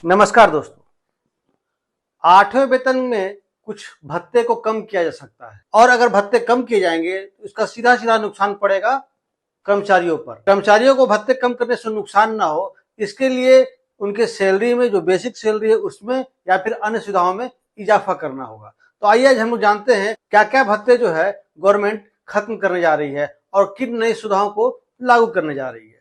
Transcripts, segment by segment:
नमस्कार दोस्तों। आठवें वेतन में कुछ भत्ते को कम किया जा सकता है और अगर भत्ते कम किए जाएंगे तो इसका सीधा सीधा नुकसान पड़ेगा कर्मचारियों पर। कर्मचारियों को भत्ते कम करने से नुकसान ना हो, इसके लिए उनके सैलरी में जो बेसिक सैलरी है उसमें या फिर अन्य सुविधाओं में इजाफा करना होगा। तो आइए आज हम लोग जानते हैं क्या क्या भत्ते जो है गवर्नमेंट खत्म करने जा रही है और किन नई सुविधाओं को लागू करने जा रही है।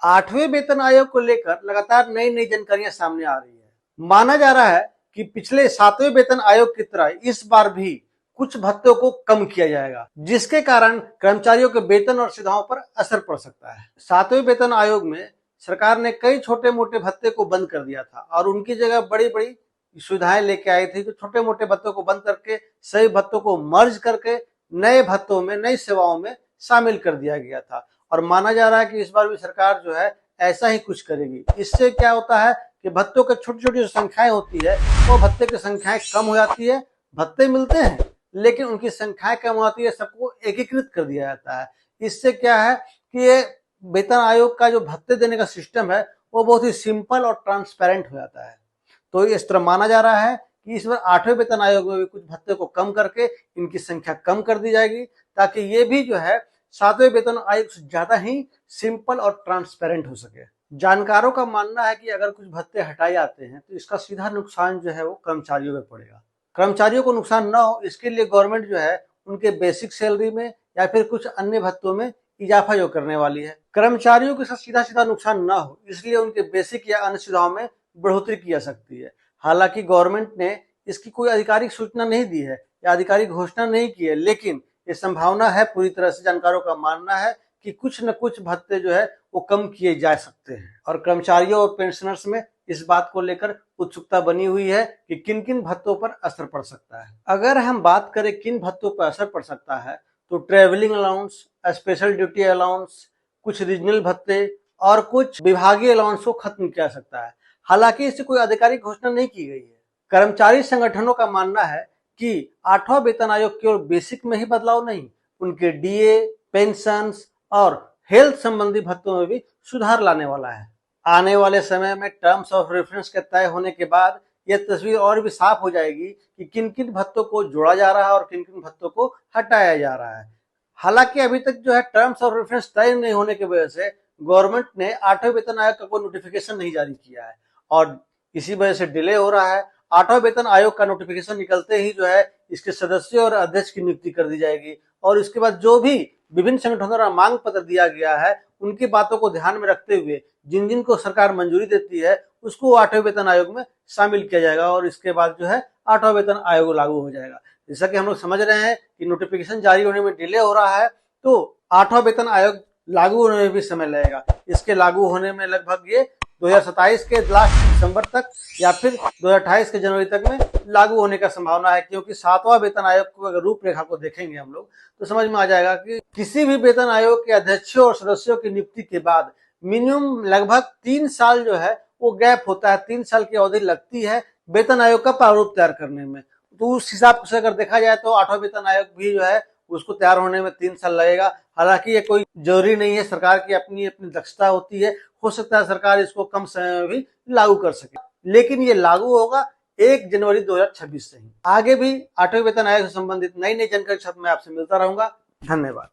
आठवें वेतन आयोग को लेकर लगातार नई नई जानकारियां सामने आ रही है। माना जा रहा है कि पिछले सातवें वेतन आयोग की तरह इस बार भी कुछ भत्तों को कम किया जाएगा, जिसके कारण कर्मचारियों के वेतन और सुविधाओं पर असर पड़ सकता है। सातवें वेतन आयोग में सरकार ने कई छोटे मोटे भत्ते को बंद कर दिया था और उनकी जगह बड़ी बड़ी सुविधाएं लेके आई थी। तो छोटे मोटे भत्तों को बंद करके सही भत्तों को मर्ज करके नए भत्तों में, नई सेवाओं में शामिल कर दिया गया था और माना जा रहा है कि इस बार भी सरकार जो है ऐसा ही कुछ करेगी। इससे क्या होता है कि भत्तों की छोटी छोटी जो संख्याएं होती है वो भत्ते की संख्याएं कम हो जाती है। भत्ते मिलते हैं लेकिन उनकी संख्याएं कम हो जाती है, सबको एकीकृत कर दिया जाता है। इससे क्या है कि ये वेतन आयोग का जो भत्ते देने का सिस्टम है वो बहुत ही सिंपल और ट्रांसपेरेंट हो जाता है। तो इस तरह माना जा रहा है कि इस बार आठवें वेतन आयोग में भी कुछ भत्ते को कम करके इनकी संख्या कम कर दी जाएगी, ताकि ये भी जो है सातवें वेतन आयोग से ज्यादा ही सिंपल और ट्रांसपेरेंट हो सके। जानकारों का मानना है कि अगर कुछ भत्ते हटाए जाते हैं तो इसका सीधा नुकसान जो है वो कर्मचारियों पे पड़ेगा। कर्मचारियों को नुकसान ना हो इसके लिए गवर्नमेंट जो है उनके बेसिक सैलरी में या फिर कुछ अन्य भत्तों में इजाफा जो करने वाली है। कर्मचारियों के साथ सीधा सीधा नुकसान ना हो इसलिए उनके बेसिक या अन्य सुविधाओं में बढ़ोतरी की जा सकती है। हालांकि गवर्नमेंट ने इसकी कोई आधिकारिक सूचना नहीं दी है या आधिकारिक घोषणा नहीं की है, लेकिन ये संभावना है, पूरी तरह से जानकारों का मानना है कि कुछ न कुछ भत्ते जो है वो कम किए जा सकते हैं। और कर्मचारियों और पेंशनर्स में इस बात को लेकर उत्सुकता बनी हुई है कि किन किन भत्तों पर असर पड़ सकता है। अगर हम बात करें किन भत्तों पर असर पड़ सकता है तो travelling allowance, special duty allowance, कुछ रीजनल भत्ते और कुछ विभागीय अलाउंस को खत्म किया जा सकता है। हालांकि इससे कोई आधिकारिक घोषणा नहीं की गई है। कर्मचारी संगठनों का मानना है कि आठवां वेतन आयोग केवल बेसिक में ही बदलाव नहीं, उनके डीए, पेंशन और हेल्थ संबंधी भत्तों में भी सुधार लाने वाला है। आने वाले समय में टर्म्स ऑफ रेफरेंस के तय होने के बाद यह तस्वीर और भी साफ हो जाएगी कि किन किन भत्तों को जोड़ा जा रहा है और किन किन भत्तों को हटाया जा रहा है। हालांकि अभी तक जो है टर्म्स ऑफ रेफरेंस तय नहीं होने की वजह से गवर्नमेंट ने आठवें वेतन आयोग का कोई नोटिफिकेशन नहीं जारी किया है और इसी वजह से डिले हो रहा है। आठवां वेतन आयोग का नोटिफिकेशन निकलते ही जो है इसके सदस्य और अध्यक्ष की नियुक्ति कर दी जाएगी और इसके बाद जो भी विभिन्न संगठनों द्वारा मांग पत्र दिया गया है उनकी बातों को ध्यान में रखते हुए जिन जिन को सरकार मंजूरी देती है उसको आठवें वेतन आयोग में शामिल किया जाएगा और इसके बाद जो है आठवां वेतन आयोग लागू हो जाएगा। जैसा कि हम लोग समझ रहे हैं कि नोटिफिकेशन जारी होने में डिले हो रहा है तो आठवां वेतन आयोग लागू होने में भी समय लगेगा। इसके लागू होने में लगभग ये 2027 के लास्ट दिसंबर तक या फिर 2028 के जनवरी तक में लागू होने का संभावना है, क्योंकि सातवां वेतन आयोग को अगर रूपरेखा को देखेंगे हम लोग तो समझ में आ जाएगा कि किसी भी वेतन आयोग के अध्यक्षों और सदस्यों की नियुक्ति के बाद मिनिमम लगभग 3 साल जो है वो गैप होता है। 3 साल की अवधि लगती है वेतन आयोग का प्रारूप तैयार करने में। तो उस हिसाब से अगर देखा जाए तो आठवां वेतन आयोग भी जो है उसको तैयार होने में 3 साल लगेगा। हालांकि ये कोई जरूरी नहीं है, सरकार की अपनी अपनी दक्षता होती है, हो सकता है सरकार इसको कम समय में भी लागू कर सके, लेकिन ये लागू होगा 1 जनवरी 2026 से ही। आगे भी आठवें वेतन आयोग से संबंधित नई नई जानकारी के साथ मैं आपसे मिलता रहूंगा। धन्यवाद।